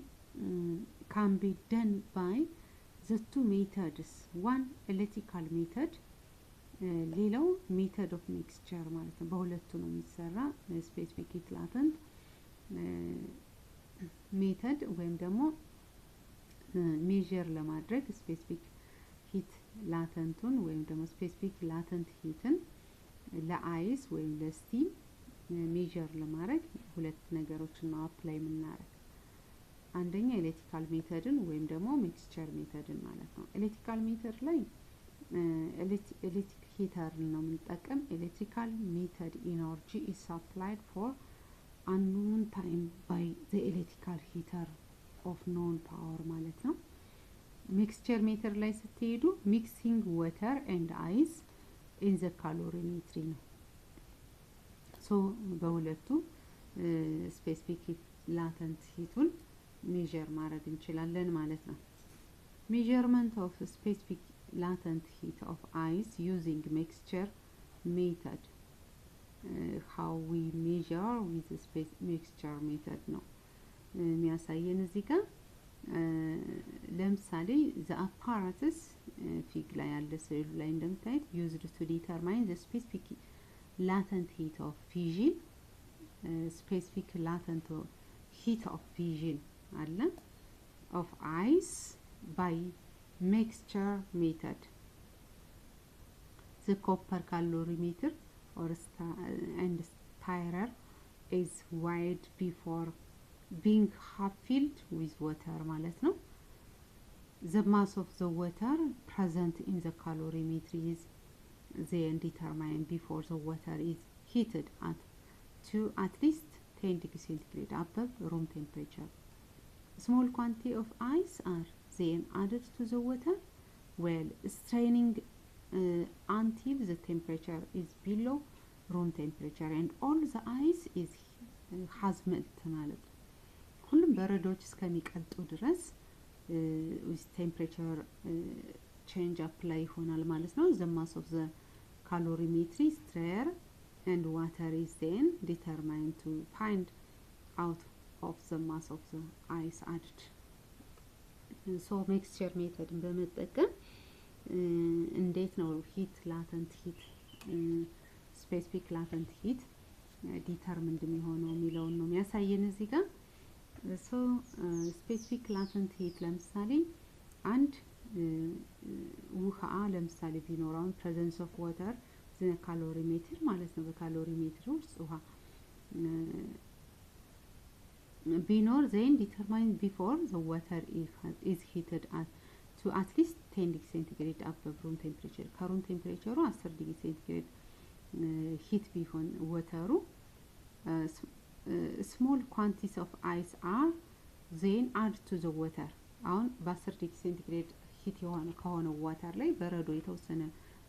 can be done by the two methods one electrical method ሌላው method of mixture ማለት ነው በሁለቱ ነው የሚሰራ specific heat latent method ወይም ደግሞ measure ለማድረግ specific heat ላተንቱን ወይም ደግሞ specific latent heatን ለአይስ ወይም ለስቲም ሜዠር ለማድረግ ሁለት ነገሮችን ነው አፕላይ የምናደርግ አንደኛ ኤሌክትሪካል ሜተድን ወይም ደግሞ ሚክስቸር ሜተድን ማለት ነው ኤሌክትሪካል ሜተድ ላይ ኤሌክትሪክ ሂተር ነው የምንጠቀም ኤሌክትሪካል ሜተድ ኢነርጂ is supplied for unknown time by the electrical heater of known power ማለት ነው mixture meter ላይ ስትሄዱ mixing water and ice in the calorimetry ነው so በሁለቱ specific heat latent heatን measure ማድረግ እንችላለን ማለት ነው measurement of specific latent heat of ice using mixture method how we measure with the mixture method ነው የሚያሳየን እዚህ ጋር ለምሳሌ the apparatus ፊግ ላይ ያለ ስዕሉ ላይ እንደምታዩት used to determine the specific latent heat of fission specific latent heat of fission አለ of ice by mixture method the copper calorimeter or and stirrer is wide before being half filled with water ማለት ነው the mass of the water present in the calorimeter is then determined before the water is heated to at least 10 degrees centigrade above room temperature small quantity of ice are then added to the water while straining until the temperature is below room temperature and all the ice is has melted ማለት ሁሉም በረዶች እስከሚቀልጡ ድረስ with temperature change apply ይሆናል ማለት ነው the mass of the calorimetry stirrer and water is then determined to find out of the mass of the ice added so mixture method በመጠቀም እንዴት ነው heat latent heat specific latent heat determined የሚሆነው የሚለውን ነው የሚያሳየን እዚህ ጋር so specific latent heat ለምሳሌ አንድ ውሃ ለምሳሌ ቢኖራው presence of water the calorimeter ማለት ነው በካሎሪሜትር ውስጥ ውሃ ቢኖር then determined before the water is heated to at least 10 degrees centigrade above room temperature ከሩም ቴምፕሬቸሩ 10 ዲግሪ ሴንቲግሬድ ሂት ቢሆን ወተሩ small quantities of ice are then added to the water አሁን በ10 ዲግሪ ሴንቲግሬድ ሂት ከሆነ ዋተር ላይ በረዶ የተወሰነ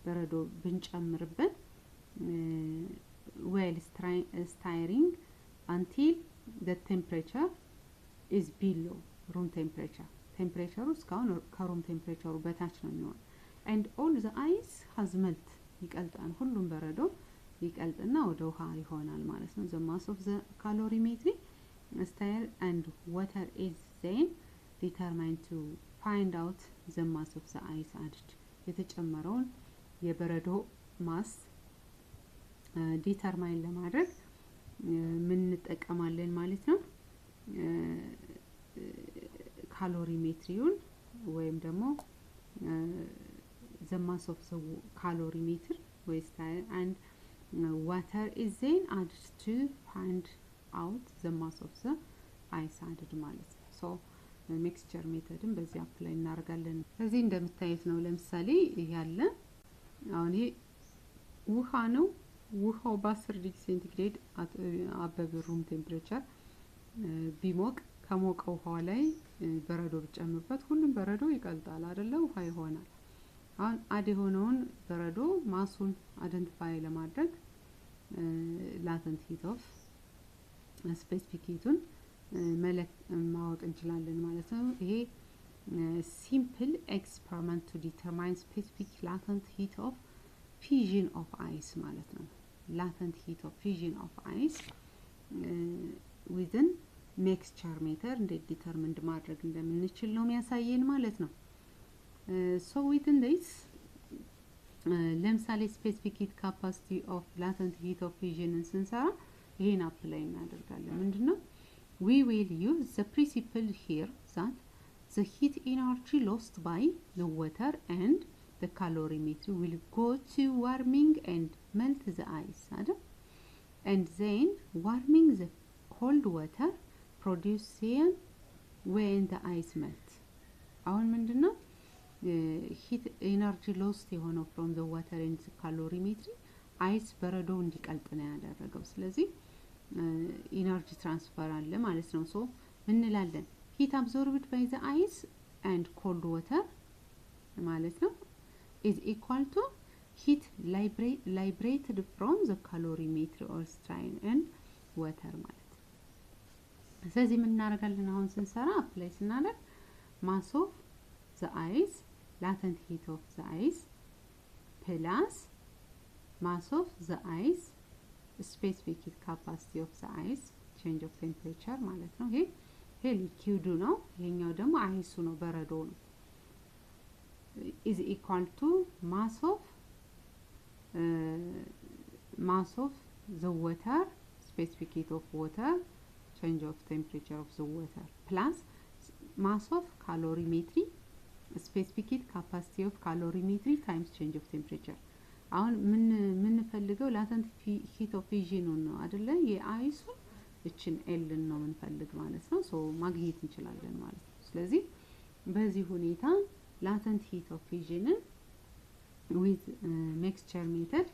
በረዶ ብንጨምርበት while stirring until the temperature is below room temperature. ቴምፕሬቸሩ እስካሁን ከሩም ቴምፕሬቸሩ በታች ነው የሚሆነው and all the ice has melt ይቀልጣል። ሁሉም በረዶ ይቀልጥና ወደ ውሃ ይሆናል ማለት ነው። the mass of the calorimetry stir and water is then determined to find out the mass of the ice added. የተጨመረውን የበረዶ ማስ ዲተርማይን ለማድረግ ምን እንጠቀማለን ማለት ነው? ካሎሪሜትሪውን ወይም ደግሞ the mass of the calorimeter and water is then added to find out the mass of the ice added ማለት ነው። so ሚክስቸር ሜተድን በዚህ አፕላይ እናደርጋለን። እዚህ እንደምታዩት ነው። ለምሳሌ ያለ አሁን ይሄ ውሃ ነው። ውሃው በ10 ዲግሪ ሴንቲግሬድ አበበ ሩም ቴምፕሬቸር ቢሞቅ ከሞቀው ውሃው ላይ በረዶ ብጨምርበት ሁሉም በረዶ ይቀልጣል አይደለ? ውሃ ይሆናል። አሁን አድ የሆነውን በረዶ ማሱን አይደንቲፋይ ለማድረግ ላተንት ሂት ኦፍ ስፔሲፊክ ሂቱን ማወቅ እንችላለን ማለት ነው። ይሄ ሲምፕል ኤክስፐሪመንት ቱ ዲተርማይን ስፔሲፊክ ላተንት ሂት ኦፍ ፊዥን ኦፍ አይስ ማለት ነው። ላተንት ሂት ኦፍ ፊዥን ኦፍ አይስ ዊዝን ሚክስቸር ሜተድ እንዴት ዲተርሚንድ ማድረግ እንደምንችል ነው የሚያሳየን ማለት ነው። ሶ ዊዝን ዲስ ለምሳሌ ስፔሲፊክ ሂት ካፓሲቲ ኦፍ ላተንት ሂት ኦፍ ፊዥንን ስንሰራ ይሄን አፕላይ እናደርጋለን። ምንድነው? we will use the principle here that the heat energy lost by the water and the calorimeter will go to warming and melt the ice, and then warming the cold water produces when the ice melts. አሁን ምንድነው heat energy lost የሆነው from the water and the calorimeter ice በረዶ እንዲቀልጥ ነው ያደረገው። ስለዚህ ኢነርጂ ትራንስፈር አለ ማለት ነው። ሶ ምን እንላለን? heat absorbed by the ice and cold water ማለት ነው is equal to heat liberated from the calorimeter or strain and water ማለት ነው። ስለዚህ ምን እናደርጋለን? አሁን ስንሰራ አፕላይ ስናደርግ mass of the ice latent heat of the ice plus mass of the ice specific heat capacity of the ice change of temperature ማለት ነው። ይሄ ሊኩዊዱ ነው። ይሄኛው ደግሞ አይሱ ነው፣ በረዶ ነው። is equal to mass of the water specific heat of water change of temperature of the water plus mass of calorimetry specific heat capacity of calorimetry times change of temperature. አሁን ምን ፈልገው ላተንት ሂት ኦፍ ፊዥኑን ነው አይደለ? የአይሱን እችን ኤልን ነው ምን ፈልግ ማለት ነው። ሶ ማግኘት እንችላለን ማለት ነው። ስለዚህ በዚህ ሁኔታ ላተንት ሂት ኦፍ ፊዥንን ዊዝ ሚክስቸር ሜተድ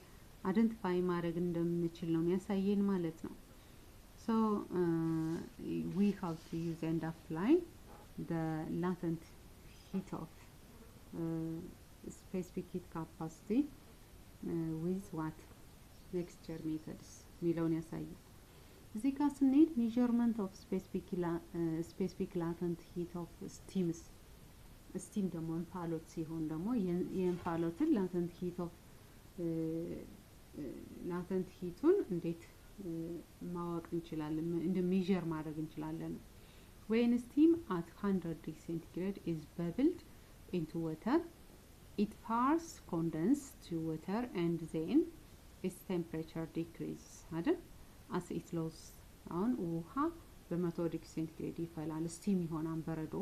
አይደንቲፋይ ማድረግ እንደምንችል ነው የሚያሳየን ማለት ነው። ሶ we have to use and apply the latent heat of specific heat capacity with what mixture methods ሚለውን ያሳያል። እዚህ ጋር ስንሄድ measurement of specific latent heat of steams ስቲም ደግሞ እንፋሎት ሲሆን ደግሞ የእንፋሎትን latent heatን እንዴት ማወቅ እንችላለን? እንደ ሜዠር ማድረግ እንችላለን። when steam at 100 degree centigrade is bubbled into water, it first condenses to water and then its temperature decreases አይደል? as it loses አሁን ውሃ በ100 ዲግሪ ሴንቲግሬድ ይፈላል፣ ስቲም ይሆናል። በረዶ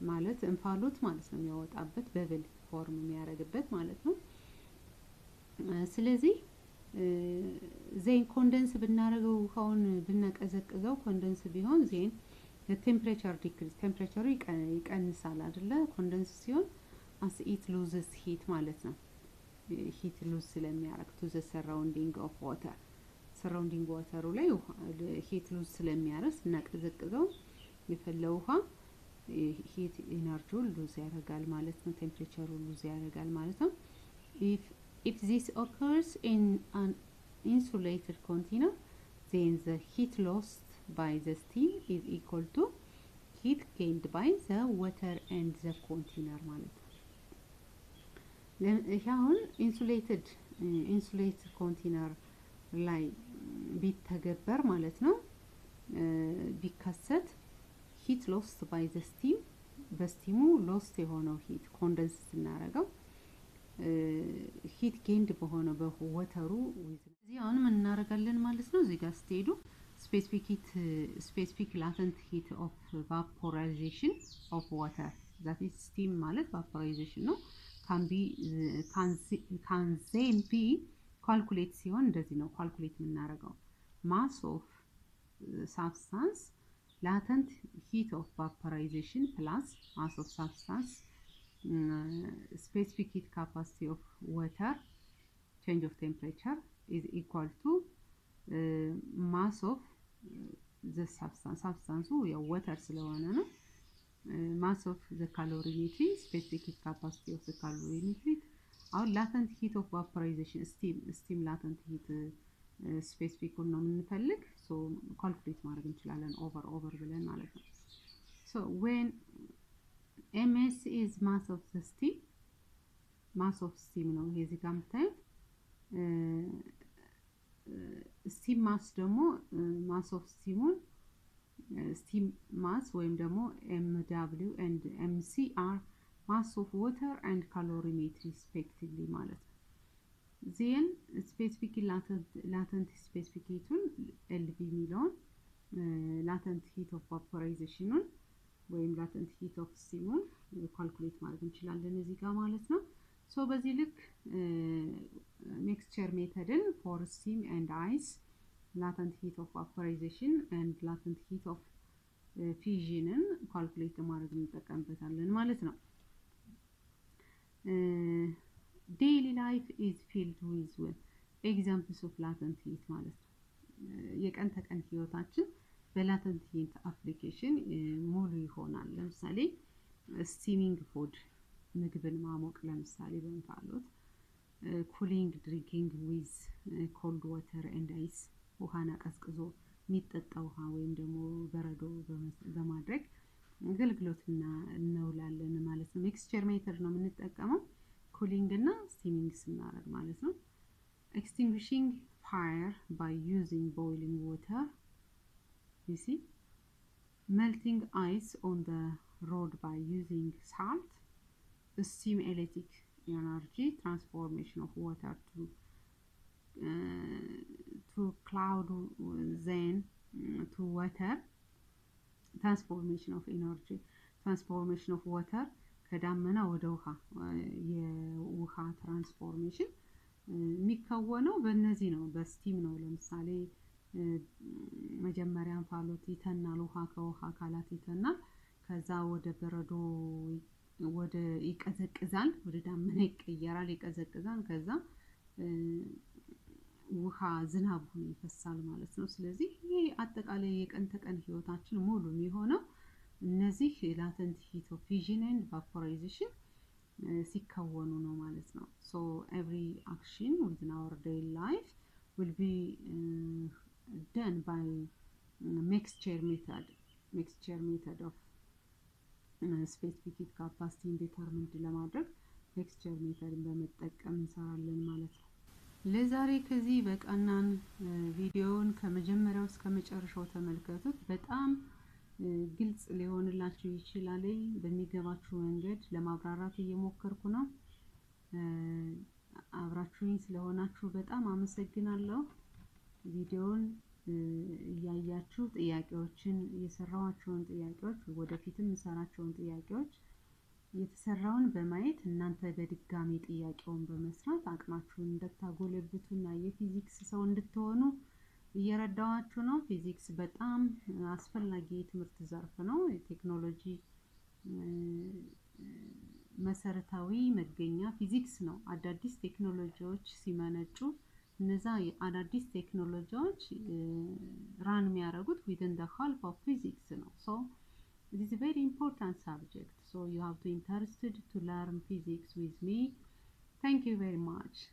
ማለት እንፋሎት ማለት ነው፣ የሚያወጣበት በብል ፎርም የሚያደርግበት ማለት ነው። ስለዚህ ዜን ኮንደንስ ብናደርገው ውሃውን ብናቀዘቅዘው ኮንደንስ ቢሆን ዜን ቴምፕሬቸር ዲክሪዝ ቴምፕሬቸሩ ይቀንሳል አይደለ? ኮንደንስ ሲሆን as it loses heat ማለት ነው። ሂት ሉዝ ስለሚያደርግ to the surrounding of water surrounding water ላይ ሂት ሉዝ ስለሚያደርግ እናቀዘቅዘው የፈለው ውሃ ሂት ኢነርጂውን ሉዝ ያደርጋል ማለት ነው። ቴምፕሬቸሩን ሉዝ ያደርጋል ማለት ነው። if this occurs in an insulated container, then the heat lost by the steam is equal to heat gained by the water and the container ማለት ነው። አሁን ኢንሱሌትድ ኮንቴነር ላይ ቢተገበር ማለት ነው ቢከሰት ሂት ሎስት ባይ ዘ ስቲም በስቲሙ ሎስት የሆነው ሂት ኮንደንስ ስናደርገው ሂት ጌንድ በሆነው በወተሩ እዚህ አሁን ምን እናደርጋለን ማለት ነው። እዚህ ጋር ስትሄዱ ስፔሲፊክ ላተንት ሂት ኦፍ ቫፖራይዜሽን ኦፍ ዋተር ዛት ኢዝ ስቲም ማለት ቫፖራይዜሽን ነው። can then be calculate ሲሆን እንደዚህ ነው ካልኩሌት የምናደርገው mass of substance latent heat of vaporization plus mass of substance specific heat capacity of water change of temperature is equal to mass of the substance ያው water ስለሆነ ነው mass of the calorimetry specific heat capacity of the calorimetry አሁን latent heat of vaporization steam latent heat specific ነው የምንፈልግ so calculate ማድረግ እንችላለን over ብለን ማለት ነው። so when ms is mass of the steam ነው የዚህ ጋር የምታዩት steam mass ደግሞ mass of steamን steam mass ወይም ደግሞ mw and mc are mass of water and calorimetry respectively ማለት ነው። then specific latent specific heatን LV ሚለውን latent heat of vaporization ወይም latent heat of steamን ካልኩሌት ማድረግ እንችላለን እዚህ ጋር ማለት ነው። so በዚህ ልክ mixture methodን for steam and ice latent heat of vaporization and latent heat of fusionን ካልኩሌት ማድረግ እንጠቀምበታለን ማለት ነው። daily life is filled with examples of latent heat ማለት ነው። የቀን ተቀን ህይወታችን በlatent heat application ሙሉ ይሆናል። ለምሳሌ steaming food ምግብን ማሞቅ ለምሳሌ በእንፋሎት cooling drinking with cold water and ice ውሃና ቀዝቅዞ የሚጠጣ ውሃ ወይም ደግሞ በረዶ በማድረግ አገልግሎትና እናውላለን ማለት ነው። ሚክስቸር ሜተድ ነው የምንጠቀመው cooling እና steaming ስናደርግ ማለት ነው። extinguishing fire by using boiling water you see melting ice on the road by using salt steam electric energy transformation of water to cloud then to water transformation of energy transformation of water ከዳመና ወደ ውሃ የውሃ ትራንስፎርሜሽን የሚከወነው በእነዚህ ነው በስቲም ነው። ለምሳሌ መጀመሪያ እንፋሎት ይተናል ውሃ ከውሃ አካላት ይተናል ከዛ ወደ በረዶ ወደ ይቀዘቅዛል ወደ ዳመና ይቀየራል ይቀዘቅዛል ከዛ ውሃ ዝናብ ሆኖ ይፈሳል ማለት ነው። ስለዚህ ይሄ አጠቃላይ የቀን ተቀን ህይወታችን ሙሉ የሚሆነው እነዚህ latent heat of fusion and vaporization ሲከወኑ ነው ማለት ነው። so every action within our daily life will be done by mixture method of specific heat capacity determined ለማድረግ mixture method በመጠቀም እንሰራለን ማለት ነው። ለዛሬ ከዚህ በቃናን ቪዲዮውን ከመጀመሪያው እስከ መጨረሻው ተመልከቱት። በጣም ግልጽ ሊሆንላችሁ ይችላል። በሚገባችሁ መንገድ ለማብራራት እየሞከርኩ ነው። አብራችሁኝ ስለሆናችሁ በጣም አመሰግናለሁ። ቪዲዮውን እያያችሁ ጥያቄዎችን የሰራኋቸውን ጥያቄዎች ወደፊትም እንሰራቸውን ጥያቄዎች የተሰራውን በማየት እናንተ በድጋሚ ጥያቄውን በመስራት አቅማችሁን እንድታጎለብቱና የፊዚክስ ሰው እንድትሆኑ እየረዳዋችሁ ነው። ፊዚክስ በጣም አስፈላጊ የትምህርት ዘርፍ ነው። የቴክኖሎጂ መሰረታዊ መገኛ ፊዚክስ ነው። አዳዲስ ቴክኖሎጂዎች ሲመነጩ እነዛ አዳዲስ ቴክኖሎጂዎች ራን የሚያደርጉት within the half of physics ነው። so This is a very important subject, so you have to interested to learn physics with me. Thank you very much.